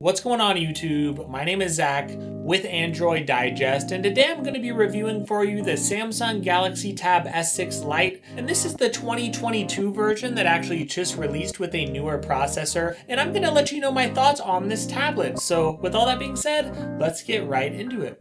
What's going on YouTube? My name is Zach with Android Digest, and today I'm going to be reviewing for you the Samsung Galaxy Tab S6 Lite, and this is the 2022 version that actually just released with a newer processor, and I'm going to let you know my thoughts on this tablet. So with all that being said, let's get right into it.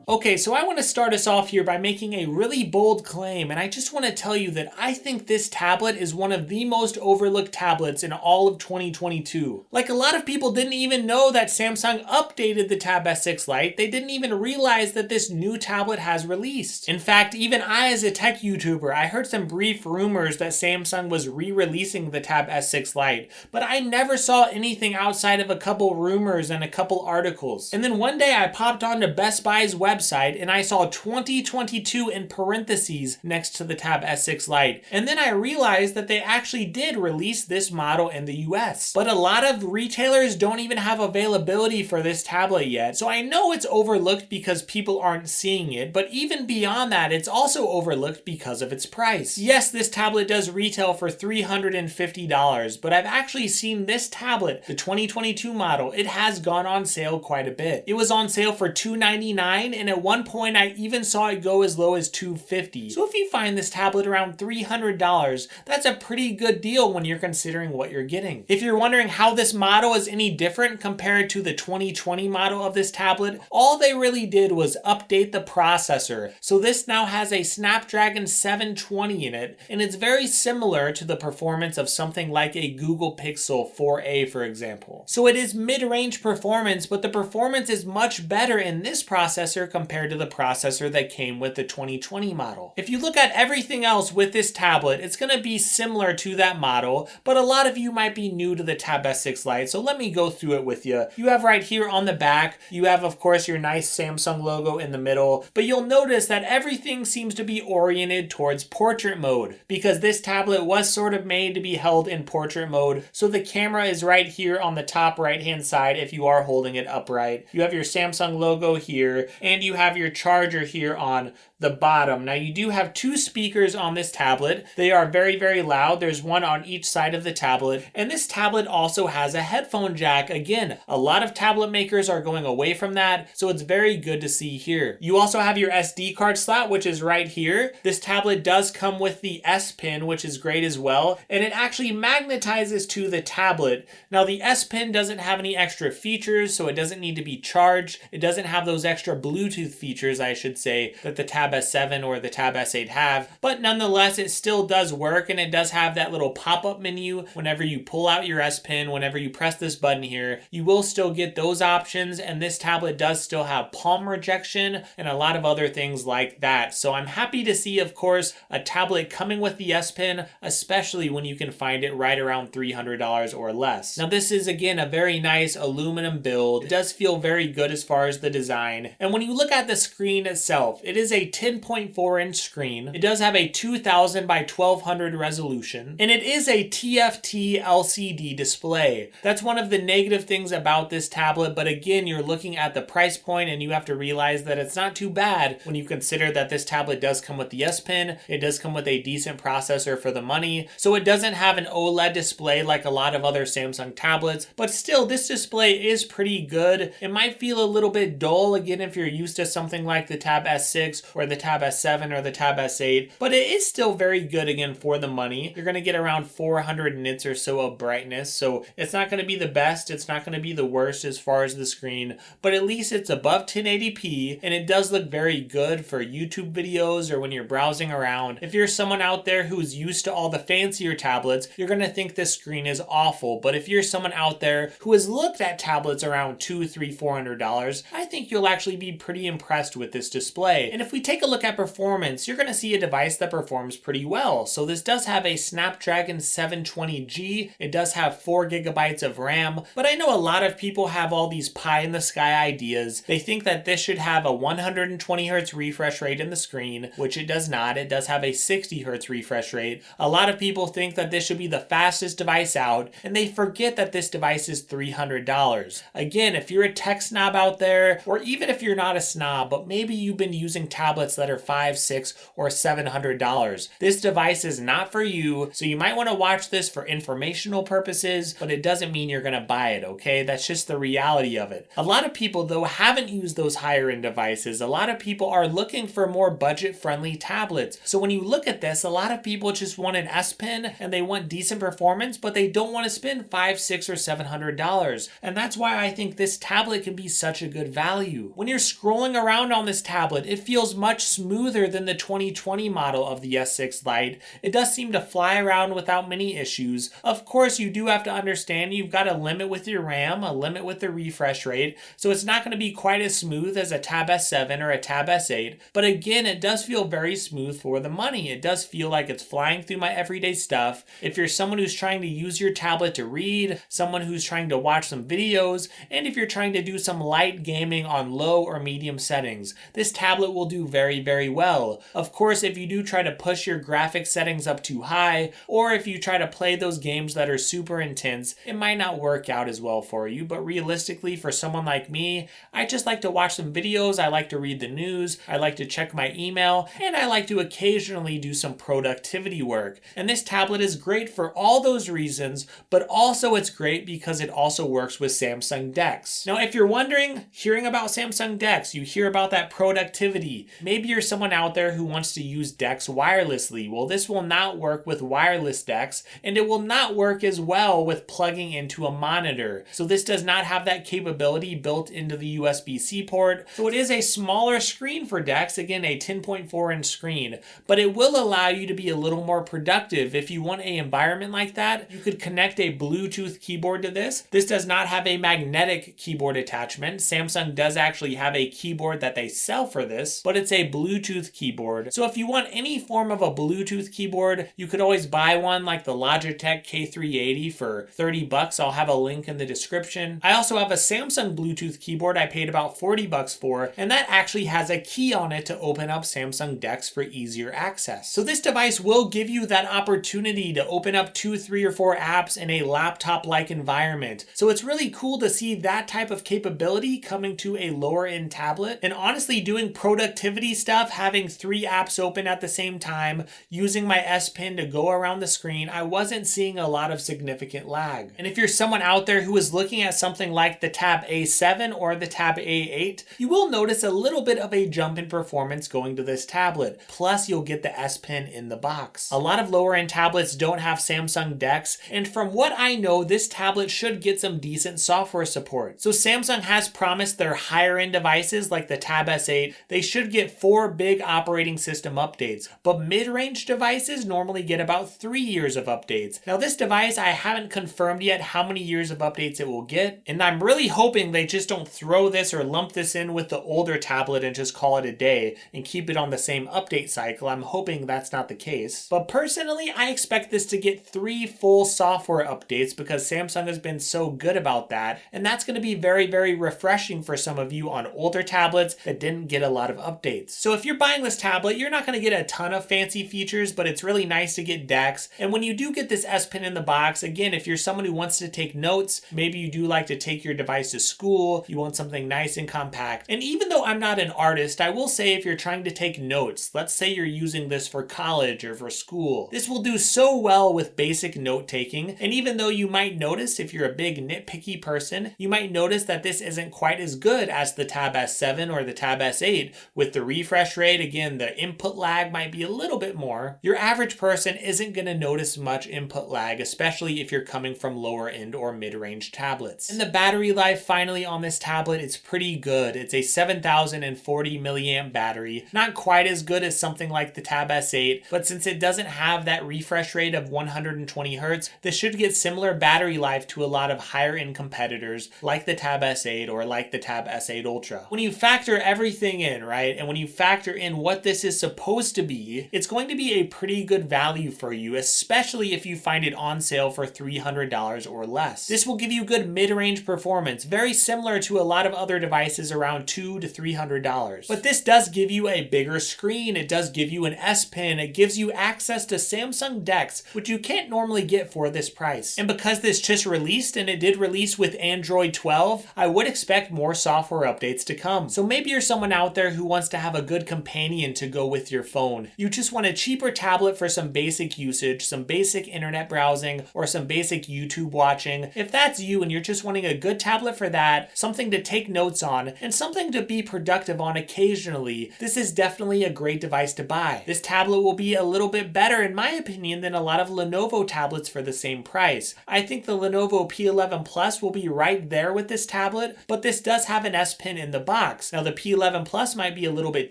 Okay, so I want to start us off here by making a really bold claim, and I just want to tell you that I think this tablet is one of the most overlooked tablets in all of 2022. Like, a lot of people didn't even know that Samsung updated the Tab S6 Lite. They didn't even realize that this new tablet has released. In fact, even I, as a tech YouTuber, I heard some brief rumors that Samsung was re-releasing the Tab S6 Lite, but I never saw anything outside of a couple rumors and a couple articles. And then one day I popped onto Best Buy's website and I saw 2022 in parentheses next to the Tab S6 Lite. And then I realized that they actually did release this model in the US. But a lot of retailers don't even have availability for this tablet yet. So I know it's overlooked because people aren't seeing it, but even beyond that, it's also overlooked because of its price. Yes, this tablet does retail for $350, but I've actually seen this tablet, the 2022 model, it has gone on sale quite a bit. It was on sale for $299, and at one point I even saw it go as low as $250. So if you find this tablet around $300, that's a pretty good deal when you're considering what you're getting. If you're wondering how this model is any different compared to the 2020 model of this tablet, all they really did was update the processor. So this now has a Snapdragon 720 in it, and it's very similar to the performance of something like a Google Pixel 4a, for example. So it is mid-range performance, but the performance is much better in this processor compared to the processor that came with the 2020 model. If you look at everything else with this tablet, it's going to be similar to that model, but a lot of you might be new to the Tab S6 Lite, so let me go through it with you. You have right here on the back, you have of course your nice Samsung logo in the middle, but you'll notice that everything seems to be oriented towards portrait mode, because this tablet was sort of made to be held in portrait mode. So the camera is right here on the top right hand side if you are holding it upright. You have your Samsung logo here, and you have your charger here on the bottom. Now you do have two speakers on this tablet. They are very, very loud. There's one on each side of the tablet. And this tablet also has a headphone jack. Again, a lot of tablet makers are going away from that, so it's very good to see here. You also have your SD card slot, which is right here. This tablet does come with the S Pen, which is great as well. And it actually magnetizes to the tablet. Now the S Pen doesn't have any extra features, so it doesn't need to be charged. It doesn't have those extra Bluetooth features, I should say, that the Tab S7 or the Tab S8 have, but nonetheless it still does work, and it does have that little pop-up menu whenever you pull out your S Pen. Whenever you press this button here, you will still get those options, and this tablet does still have palm rejection and a lot of other things like that. So I'm happy to see, of course, a tablet coming with the S Pen, especially when you can find it right around $300 or less. Now this is again a very nice aluminum build. It does feel very good as far as the design, and when you look at the screen itself, it is a 10.4 inch screen. It does have a 2000 by 1200 resolution, and it is a TFT LCD display. That's one of the negative things about this tablet, but again, you're looking at the price point and you have to realize that it's not too bad when you consider that this tablet does come with the S Pen. It does come with a decent processor for the money, so it doesn't have an OLED display like a lot of other Samsung tablets, but still this display is pretty good. It might feel a little bit dull again if you're used to something like the Tab S6 or the Tab S7 or the Tab S8, but it is still very good again for the money. You're going to get around 400 nits or so of brightness, so it's not going to be the best, it's not going to be the worst as far as the screen, but at least it's above 1080p, and it does look very good for YouTube videos or when you're browsing around. If you're someone out there who's used to all the fancier tablets, you're going to think this screen is awful, but if you're someone out there who has looked at tablets around $200, $300, $400, I think you'll actually be pretty impressed with this display. And if we take a look at performance, you're going to see a device that performs pretty well. So this does have a Snapdragon 720G. It does have 4 gigabytes of RAM, but I know a lot of people have all these pie in the sky ideas. They think that this should have a 120 Hz refresh rate in the screen, which it does not. It does have a 60 Hz refresh rate. A lot of people think that this should be the fastest device out, and they forget that this device is $300. Again, if you're a tech snob out there, or even if you're not a snob, but maybe you've been using tablets tablets that are $500, $600, or $700. This device is not for you, so you might want to watch this for informational purposes, but it doesn't mean you're going to buy it, okay? That's just the reality of it. A lot of people, though, haven't used those higher end devices. A lot of people are looking for more budget-friendly tablets. So when you look at this, a lot of people just want an S Pen and they want decent performance, but they don't want to spend $500, $600, or $700. And that's why I think this tablet can be such a good value. When you're scrolling around on this tablet, it feels much smoother than the 2020 model of the S6 Lite. It does seem to fly around without many issues. Of course, you do have to understand you've got a limit with your RAM, a limit with the refresh rate, so it's not going to be quite as smooth as a Tab S7 or a Tab S8, but again, it does feel very smooth for the money. It does feel like it's flying through my everyday stuff. If you're someone who's trying to use your tablet to read, someone who's trying to watch some videos, and if you're trying to do some light gaming on low or medium settings, this tablet will do very, very well. Of course, if you do try to push your graphic settings up too high, or if you try to play those games that are super intense, it might not work out as well for you, but realistically, for someone like me, I just like to watch some videos, I like to read the news, I like to check my email, and I like to occasionally do some productivity work. And this tablet is great for all those reasons, but also it's great because it also works with Samsung DeX. Now, if you're wondering, hearing about Samsung DeX, you hear about that productivity. Maybe you're someone out there who wants to use DeX wirelessly. Well, this will not work with wireless DeX, and it will not work as well with plugging into a monitor. So this does not have that capability built into the USB-C port. So it is a smaller screen for DeX, again, a 10.4-inch screen, but it will allow you to be a little more productive. If you want an environment like that, you could connect a Bluetooth keyboard to this. This does not have a magnetic keyboard attachment. Samsung does actually have a keyboard that they sell for this, but it's a Bluetooth keyboard. So if you want any form of a Bluetooth keyboard, you could always buy one like the Logitech K380 for $30. I'll have a link in the description. I also have a Samsung Bluetooth keyboard I paid about $40 for, and that actually has a key on it to open up Samsung DeX for easier access. So this device will give you that opportunity to open up 2, 3, or 4 apps in a laptop-like environment. So it's really cool to see that type of capability coming to a lower-end tablet. And honestly, doing productivity stuff, having 3 apps open at the same time, using my S Pen to go around the screen, I wasn't seeing a lot of significant lag. And if you're someone out there who is looking at something like the Tab A7 or the Tab A8, you will notice a little bit of a jump in performance going to this tablet. Plus, you'll get the S Pen in the box. A lot of lower-end tablets don't have Samsung DeX, and from what I know, this tablet should get some decent software support. So Samsung has promised their higher-end devices like the Tab S8, they should get 4 big operating system updates, but mid-range devices normally get about 3 years of updates. Now this device, I haven't confirmed yet how many years of updates it will get, and I'm really hoping they just don't throw this or lump this in with the older tablet and just call it a day and keep it on the same update cycle. I'm hoping that's not the case. But personally, I expect this to get 3 full software updates because Samsung has been so good about that, and that's going to be very, very refreshing for some of you on older tablets that didn't get a lot of updates. So if you're buying this tablet, you're not going to get a ton of fancy features, but it's really nice to get DeX. And when you do get this S Pen in the box, again, if you're someone who wants to take notes, maybe you do like to take your device to school, you want something nice and compact. And even though I'm not an artist, I will say if you're trying to take notes, let's say you're using this for college or for school, this will do so well with basic note taking. And even though you might notice, if you're a big nitpicky person, you might notice that this isn't quite as good as the Tab S7 or the Tab S8 with the refresh rate. Again, the input lag might be a little bit more. Your average person isn't going to notice much input lag, especially if you're coming from lower end or mid-range tablets. And the battery life finally on this tablet is pretty good. It's a 7040 milliamp battery. Not quite as good as something like the Tab S8, but since it doesn't have that refresh rate of 120 Hz, this should get similar battery life to a lot of higher end competitors like the Tab S8 or like the Tab S8 Ultra. When you factor everything in, right, and when you factor in what this is supposed to be, it's going to be a pretty good value for you, especially if you find it on sale for $300 or less. This will give you good mid-range performance, very similar to a lot of other devices around $200 to $300. But this does give you a bigger screen, it does give you an S Pen, it gives you access to Samsung DeX, which you can't normally get for this price. And because this just released, and it did release with Android 12, I would expect more software updates to come. So maybe you're someone out there who wants to have a good companion to go with your phone. You just want a cheaper tablet for some basic usage, some basic internet browsing, or some basic YouTube watching. If that's you and you're just wanting a good tablet for that, something to take notes on, and something to be productive on occasionally, this is definitely a great device to buy. This tablet will be a little bit better, in my opinion, than a lot of Lenovo tablets for the same price. I think the Lenovo P11 Plus will be right there with this tablet, but this does have an S Pen in the box. Now the P11 Plus might be a little bit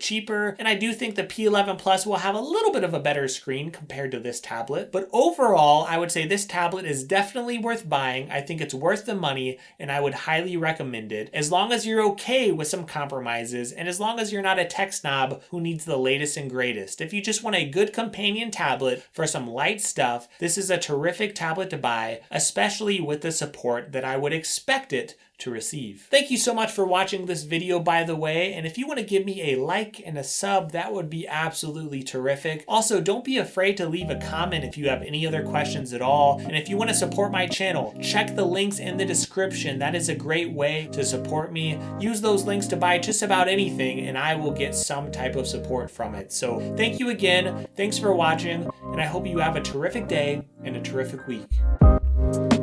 cheaper, and I do think the P11 Plus will have a little bit of a better screen compared to this tablet. But overall, I would say this tablet is definitely worth buying. I think it's worth the money, and I would highly recommend it, as long as you're okay with some compromises, and as long as you're not a tech snob who needs the latest and greatest. If you just want a good companion tablet for some light stuff, this is a terrific tablet to buy, especially with the support that I would expect it to receive. Thank you so much for watching this video, by the way, and if you want to give me a like and a sub, that would be absolutely terrific. Also, don't be afraid to leave a comment if you have any other questions at all, and if you want to support my channel, check the links in the description. That is a great way to support me. Use those links to buy just about anything, and I will get some type of support from it. So thank you again, thanks for watching, and I hope you have a terrific day and a terrific week.